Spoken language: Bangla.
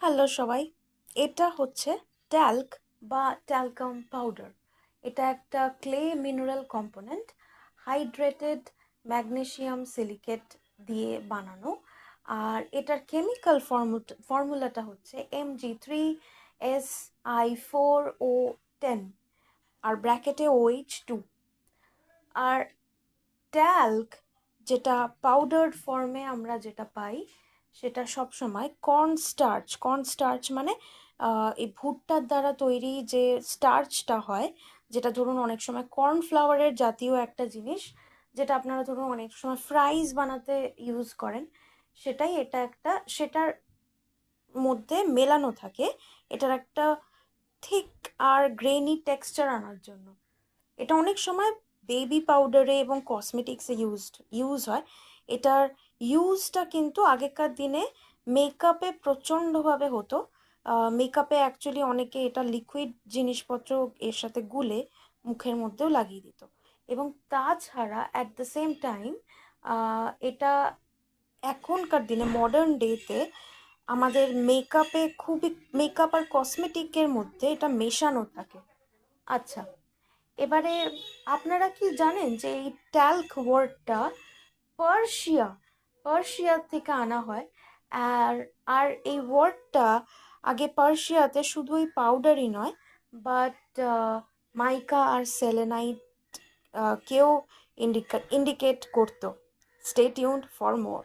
হ্যালো সবাই, এটা হচ্ছে ট্যাল্ক বা ট্যালকাম পাউডার। এটা একটা clay mineral component, hydrated magnesium silicate দিয়ে বানানো। আর এটার কেমিক্যাল ফর্মুলাটা হচ্ছে Mg3SI4O10 আর ব্র্যাকেটে OH2। আর ট্যাল্ক যেটা পাউডার ফর্মে আমরা যেটা পাই সেটা সবসময় কর্ন স্টার্চ মানে এই ভুট্টার দ্বারা তৈরি যে স্টার্চটা হয়, যেটা ধরুন অনেক সময় কর্নফ্লাওয়ারের জাতীয় একটা জিনিস, যেটা আপনারা ধরুন অনেক সময় ফ্রাইজ বানাতে ইউজ করেন, সেটার মধ্যে মেলানো থাকে। এটার একটা থিক আর গ্রেনি টেক্সচার আনার জন্য এটা অনেক সময় বেবি পাউডারে এবং কসমেটিক্সে ইউজ হয়। এটার ইউজটা কিন্তু আগেকার দিনে মেকআপে প্রচণ্ডভাবে হতো। মেকআপে অ্যাকচুয়ালি অনেকে এটা লিকুইড জিনিসপত্র এর সাথে গুলে মুখের মধ্যেও লাগিয়ে দিত। এবং তাছাড়া অ্যাট দ্য সেম টাইম এটা এখনকার দিনে মডার্ন ডেতে আমাদের মেকআপ আর কসমেটিকের মধ্যে এটা মেশানো থাকে। আচ্ছা, এবারে আপনারা কি জানেন যে এই ট্যাল্ক ওয়ার্ডটা পার্সিয়া পার্সিয়া থেকে আনা হয়। আর আর এই ওয়ার্ডটা আগে পার্সিয়াতে শুধুই পাউডারই নয়, বাট মাইকা আর সেলেনাইট কেও ইন্ডিকেট করতো। Stay tuned for more.